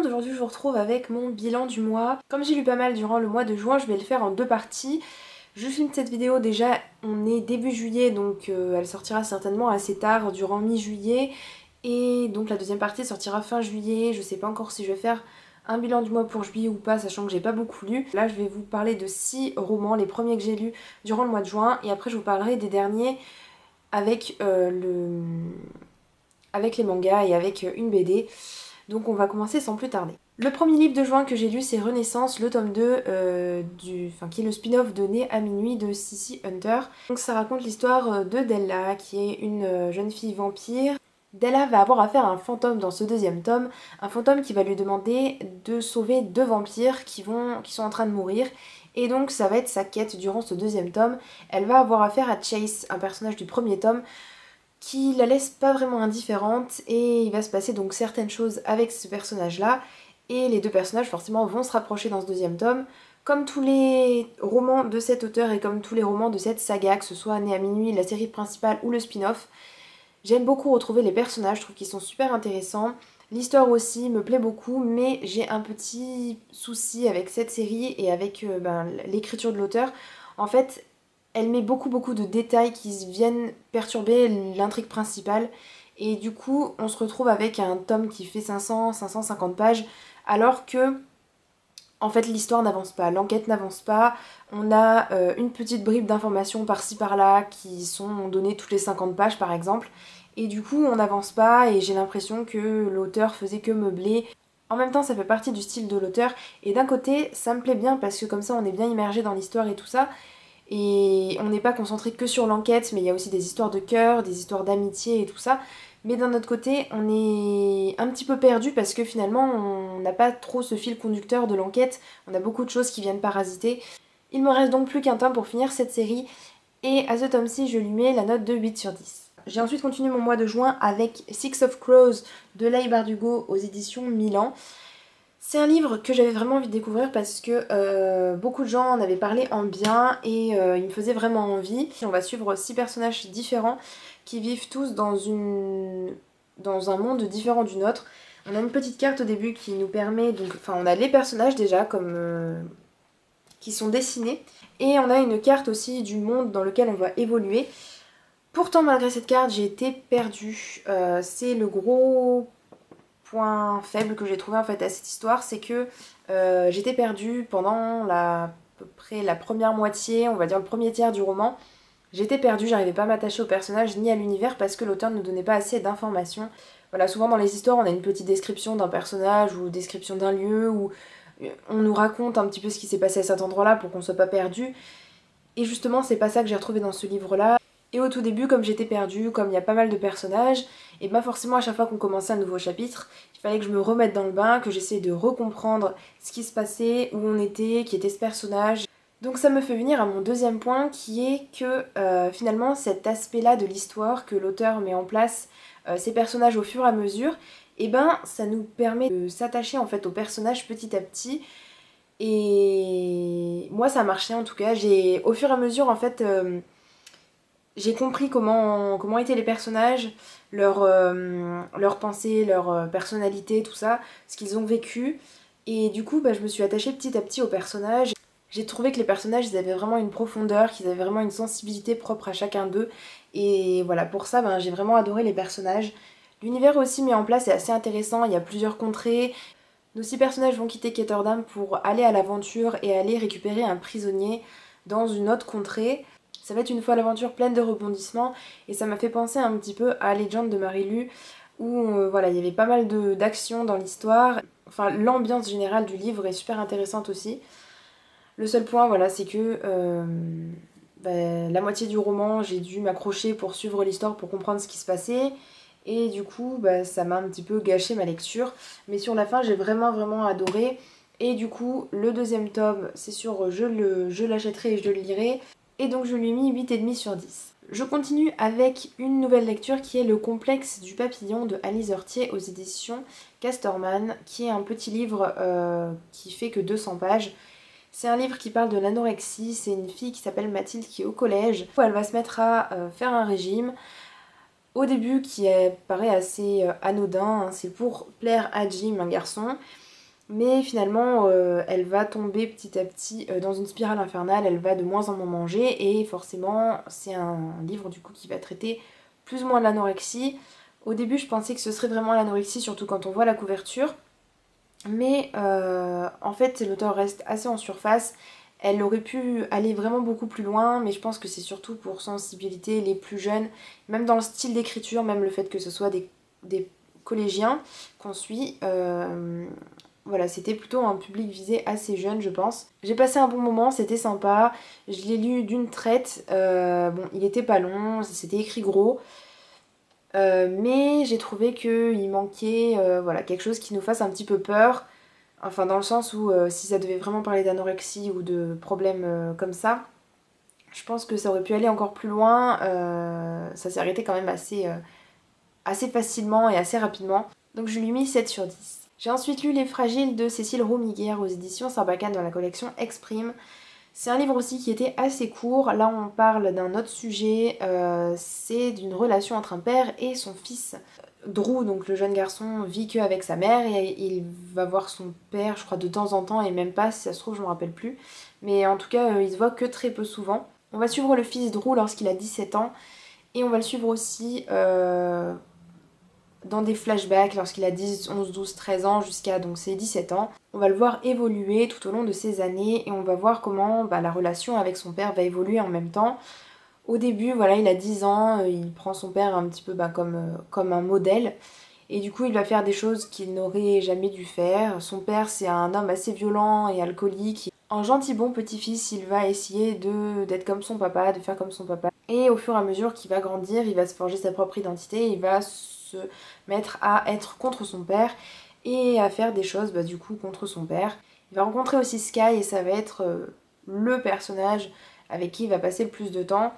d'aujourd'hui je vous retrouve avec mon bilan du mois. Comme j'ai lu pas mal durant le mois de juin, je vais le faire en deux parties. Je filme cette vidéo déjà, on est début juillet donc elle sortira certainement assez tard durant mi-juillet. Et donc la deuxième partie sortira fin juillet, je sais pas encore si je vais faire un bilan du mois pour juillet ou pas, sachant que j'ai pas beaucoup lu. Là je vais vous parler de 6 romans, les premiers que j'ai lus durant le mois de juin, et après je vous parlerai des derniers avec, avec les mangas et avec une BD. Donc on va commencer sans plus tarder. Le premier livre de juin que j'ai lu c'est Renaissance, le tome 2 qui est le spin-off de Né à minuit de Cici Hunter. Donc ça raconte l'histoire de Della qui est une jeune fille vampire. Della va avoir affaire à un fantôme dans ce deuxième tome, un fantôme qui va lui demander de sauver deux vampires qui sont en train de mourir. Et donc ça va être sa quête durant ce deuxième tome. Elle va avoir affaire à Chase, un personnage du premier tome, qui la laisse pas vraiment indifférente, et il va se passer donc certaines choses avec ce personnage là, et les deux personnages forcément vont se rapprocher dans ce deuxième tome. Comme tous les romans de cet auteur et comme tous les romans de cette saga, que ce soit Né à minuit, la série principale ou le spin-off, j'aime beaucoup retrouver les personnages, je trouve qu'ils sont super intéressants. L'histoire aussi me plaît beaucoup, mais j'ai un petit souci avec cette série et avec l'écriture de l'auteur. En fait, elle met beaucoup de détails qui viennent perturber l'intrigue principale. Et du coup, on se retrouve avec un tome qui fait 500-550 pages, alors que, en fait, l'histoire n'avance pas, l'enquête n'avance pas. On a une petite bribe d'informations par-ci par-là qui sont données toutes les 50 pages, par exemple. Et du coup, on n'avance pas et j'ai l'impression que l'auteur faisait que meubler. En même temps, ça fait partie du style de l'auteur. Et d'un côté, ça me plaît bien parce que comme ça, on est bien immergé dans l'histoire et tout ça. Et on n'est pas concentré que sur l'enquête, mais il y a aussi des histoires de cœur, des histoires d'amitié et tout ça. Mais d'un autre côté, on est un petit peu perdu parce que finalement, on n'a pas trop ce fil conducteur de l'enquête. On a beaucoup de choses qui viennent parasiter. Il me reste donc plus qu'un tome pour finir cette série. Et à ce tome-ci, je lui mets la note de 8 sur 10. J'ai ensuite continué mon mois de juin avec Six of Crows de Leigh Bardugo aux éditions Milan. C'est un livre que j'avais vraiment envie de découvrir parce que beaucoup de gens en avaient parlé en bien et il me faisait vraiment envie. On va suivre 6 personnages différents qui vivent tous dans un monde différent du nôtre. On a une petite carte au début qui nous permet, on a les personnages déjà qui sont dessinés, et on a une carte aussi du monde dans lequel on va évoluer. Pourtant, malgré cette carte, j'ai été perdue. C'est le gros point faible que j'ai trouvé en fait à cette histoire, c'est que j'étais perdue pendant à peu près la première moitié, on va dire le premier tiers du roman. J'étais perdue, j'arrivais pas à m'attacher au personnage ni à l'univers parce que l'auteur ne donnait pas assez d'informations. Voilà, souvent dans les histoires on a une petite description d'un personnage ou description d'un lieu, ou on nous raconte un petit peu ce qui s'est passé à cet endroit-là pour qu'on soit pas perdu. Et justement c'est pas ça que j'ai retrouvé dans ce livre-là. Et au tout début, comme j'étais perdue, comme il y a pas mal de personnages, et ben forcément à chaque fois qu'on commençait un nouveau chapitre, il fallait que je me remette dans le bain, que j'essaie de recomprendre ce qui se passait, où on était, qui était ce personnage. Donc ça me fait venir à mon deuxième point qui est que finalement cet aspect-là de l'histoire que l'auteur met en place, ces personnages au fur et à mesure, et ben ça nous permet de s'attacher en fait aux personnages petit à petit. Et moi ça marchait en tout cas, au fur et à mesure en fait... j'ai compris comment étaient les personnages, leurs pensées, leur personnalité, tout ça, ce qu'ils ont vécu. Et du coup, je me suis attachée petit à petit aux personnages. J'ai trouvé que les personnages, ils avaient vraiment une profondeur, qu'ils avaient vraiment une sensibilité propre à chacun d'eux. Et voilà, pour ça, j'ai vraiment adoré les personnages. L'univers aussi mis en place est assez intéressant, il y a plusieurs contrées. Nos 6 personnages vont quitter Ketterdam pour aller à l'aventure et aller récupérer un prisonnier dans une autre contrée. Ça va être une fois l'aventure pleine de rebondissements, et ça m'a fait penser un petit peu à Legend de Marilu, où voilà, il y avait pas mal d'actions dans l'histoire. Enfin, l'ambiance générale du livre est super intéressante aussi. Le seul point, voilà, c'est que la moitié du roman, j'ai dû m'accrocher pour suivre l'histoire, pour comprendre ce qui se passait. Et du coup, ça m'a un petit peu gâché ma lecture. Mais sur la fin, j'ai vraiment adoré. Et du coup, le deuxième tome, c'est sûr, je l'achèterai et je le lirai. Et donc je lui ai mis 8,5 sur 10. Je continue avec une nouvelle lecture qui est Le complexe du papillon de Alice Heurtier aux éditions Casterman, qui est un petit livre qui fait que 200 pages. C'est un livre qui parle de l'anorexie, c'est une fille qui s'appelle Mathilde qui est au collège. Elle va se mettre à faire un régime. Au début qui paraît assez anodin, hein, c'est pour plaire à Jim, un garçon. Mais finalement, elle va tomber petit à petit dans une spirale infernale, elle va de moins en moins manger et forcément c'est un livre du coup qui va traiter plus ou moins de l'anorexie. Au début je pensais que ce serait vraiment l'anorexie, surtout quand on voit la couverture. Mais en fait l'auteur reste assez en surface. Elle aurait pu aller vraiment beaucoup plus loin, mais je pense que c'est surtout pour sensibiliser les plus jeunes, même dans le style d'écriture, même le fait que ce soit des collégiens qu'on suit. Voilà, c'était plutôt un public visé assez jeune, je pense. J'ai passé un bon moment, c'était sympa. Je l'ai lu d'une traite. Bon, il était pas long, c'était écrit gros. Mais j'ai trouvé qu'il manquait voilà, quelque chose qui nous fasse un petit peu peur. Enfin, dans le sens où si ça devait vraiment parler d'anorexie ou de problèmes comme ça, je pense que ça aurait pu aller encore plus loin. Ça s'est arrêté quand même assez facilement et assez rapidement. Donc je lui ai mis 7 sur 10. J'ai ensuite lu Les Fragiles de Cécile Roumiguière aux éditions Sarbacane dans la collection Exprime. C'est un livre aussi qui était assez court. Là on parle d'un autre sujet, c'est d'une relation entre un père et son fils. Drew, donc le jeune garçon, vit qu'avec sa mère et il va voir son père, je crois, de temps en temps et même pas, si ça se trouve, je me rappelle plus. Mais en tout cas, il se voit que très peu souvent. On va suivre le fils Drew lorsqu'il a 17 ans et on va le suivre aussi dans des flashbacks lorsqu'il a 10, 11, 12, 13 ans jusqu'à donc ses 17 ans. On va le voir évoluer tout au long de ces années et on va voir comment la relation avec son père va évoluer en même temps. Au début, voilà, il a 10 ans, il prend son père un petit peu comme un modèle. Et du coup, il va faire des choses qu'il n'aurait jamais dû faire. Son père, c'est un homme assez violent et alcoolique. En gentil bon petit-fils, il va essayer d'être comme son papa, de faire comme son papa. Et au fur et à mesure qu'il va grandir, il va se forger sa propre identité, il va se mettre à être contre son père et à faire des choses du coup contre son père. Il va rencontrer aussi Sky et ça va être le personnage avec qui il va passer le plus de temps.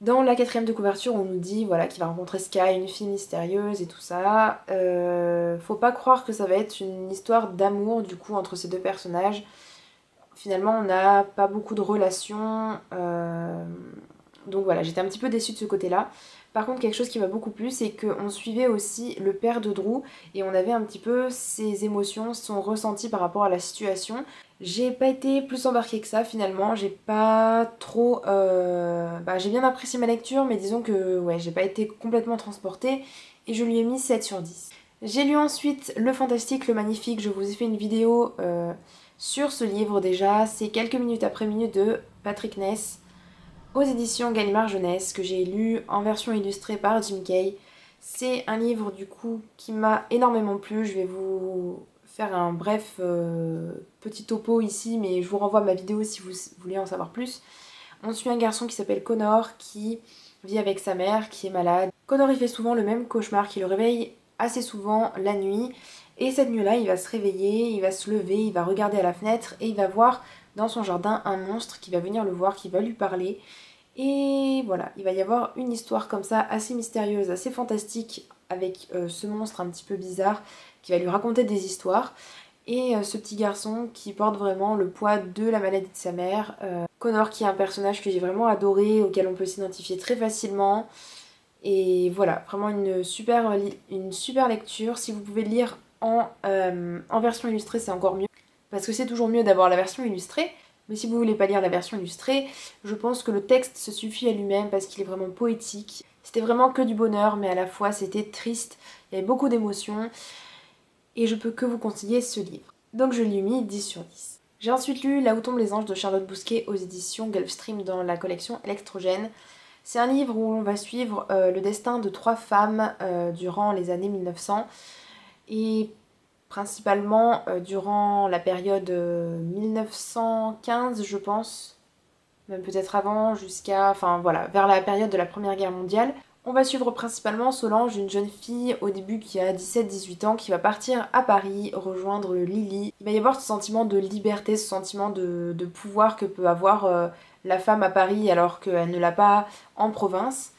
Dans la 4ème de couverture, on nous dit voilà, qu'il va rencontrer Sky, une fille mystérieuse et tout ça. Faut pas croire que ça va être une histoire d'amour du coup entre ces deux personnages. Finalement, on n'a pas beaucoup de relations. Donc voilà, j'étais un petit peu déçue de ce côté-là. Par contre, quelque chose qui m'a beaucoup plu, c'est qu'on suivait aussi le père de Drew et on avait un petit peu ses émotions, son ressenti par rapport à la situation. J'ai pas été plus embarquée que ça finalement, j'ai pas trop... j'ai bien apprécié ma lecture, mais disons que ouais, j'ai pas été complètement transportée et je lui ai mis 7 sur 10. J'ai lu ensuite Le Fantastique, le Magnifique, je vous ai fait une vidéo sur ce livre déjà, c'est Quelques minutes après minute de Patrick Ness aux éditions Gallimard Jeunesse que j'ai lu en version illustrée par Jim Kay. C'est un livre du coup qui m'a énormément plu, je vais vous faire un bref petit topo ici mais je vous renvoie à ma vidéo si vous voulez en savoir plus. On suit un garçon qui s'appelle Connor qui vit avec sa mère qui est malade. Connor il fait souvent le même cauchemar qui le réveille assez souvent la nuit et cette nuit-là il va se réveiller, il va se lever, il va regarder à la fenêtre et il va voir dans son jardin un monstre qui va venir le voir, qui va lui parler. Et voilà, il va y avoir une histoire comme ça assez mystérieuse, assez fantastique avec ce monstre un petit peu bizarre qui va lui raconter des histoires. Et ce petit garçon qui porte vraiment le poids de la maladie de sa mère. Connor qui est un personnage que j'ai vraiment adoré, auquel on peut s'identifier très facilement. Et voilà, vraiment une super lecture. Si vous pouvez le lire en version illustrée, c'est encore mieux. Parce que c'est toujours mieux d'avoir la version illustrée. Mais si vous voulez pas lire la version illustrée, je pense que le texte se suffit à lui-même parce qu'il est vraiment poétique. C'était vraiment que du bonheur, mais à la fois c'était triste. Il y avait beaucoup d'émotions. Et je peux que vous conseiller ce livre. Donc je lui ai mis 10 sur 10. J'ai ensuite lu Là où tombent les anges de Charlotte Bousquet aux éditions Gulfstream dans la collection Electrogène. C'est un livre où on va suivre le destin de 3 femmes durant les années 1900 et principalement durant la période 1915 je pense, même peut-être avant, vers la période de la Première Guerre mondiale. On va suivre principalement Solange, une jeune fille au début qui a 17-18 ans, qui va partir à Paris rejoindre Lily. Il va y avoir ce sentiment de liberté, ce sentiment de pouvoir que peut avoir la femme à Paris alors qu'elle ne l'a pas en province.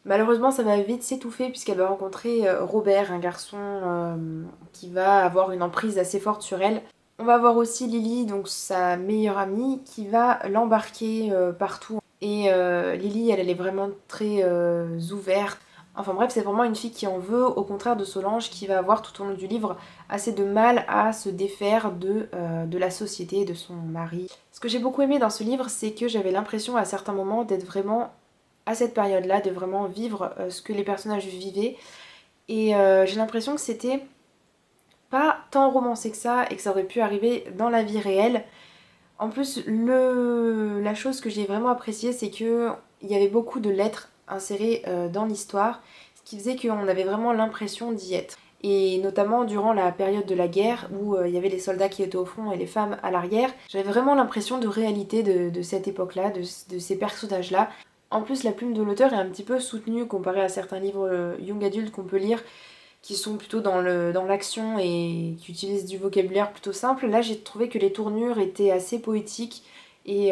Malheureusement ça va vite s'étouffer puisqu'elle va rencontrer Robert, un garçon qui va avoir une emprise assez forte sur elle. On va avoir aussi Lily, donc sa meilleure amie, qui va l'embarquer partout. Et Lily, elle est vraiment très ouverte. Enfin bref, c'est vraiment une fille qui en veut, au contraire de Solange qui va avoir tout au long du livre assez de mal à se défaire de la société, de son mari. Ce que j'ai beaucoup aimé dans ce livre, c'est que j'avais l'impression à certains moments d'être vraiment à cette période-là, de vraiment vivre ce que les personnages vivaient. Et j'ai l'impression que c'était pas tant romancé que ça et que ça aurait pu arriver dans la vie réelle. En plus, la chose que j'ai vraiment appréciée, c'est qu'il y avait beaucoup de lettres insérées dans l'histoire, ce qui faisait qu'on avait vraiment l'impression d'y être. Et notamment durant la période de la guerre où il y avait les soldats qui étaient au front et les femmes à l'arrière, j'avais vraiment l'impression de réalité de cette époque-là, de ces personnages-là. En plus, la plume de l'auteur est un petit peu soutenue comparé à certains livres young adultes qu'on peut lire qui sont plutôt dans l'action et qui utilisent du vocabulaire plutôt simple. Là, j'ai trouvé que les tournures étaient assez poétiques et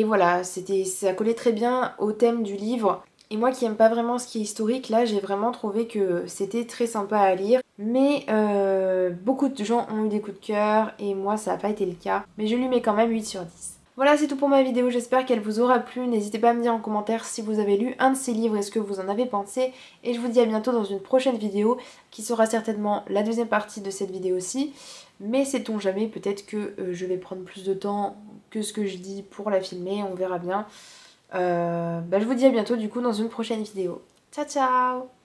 voilà, ça collait très bien au thème du livre. Et moi qui aime pas vraiment ce qui est historique, là j'ai vraiment trouvé que c'était très sympa à lire. Mais beaucoup de gens ont eu des coups de cœur et moi ça n'a pas été le cas. Mais je lui mets quand même 8 sur 10. Voilà, c'est tout pour ma vidéo, j'espère qu'elle vous aura plu. N'hésitez pas à me dire en commentaire si vous avez lu un de ces livres et ce que vous en avez pensé. Et je vous dis à bientôt dans une prochaine vidéo qui sera certainement la deuxième partie de cette vidéo-ci. Mais sait-on jamais, peut-être que je vais prendre plus de temps que ce que je dis pour la filmer, on verra bien. Je vous dis à bientôt du coup dans une prochaine vidéo. Ciao ciao!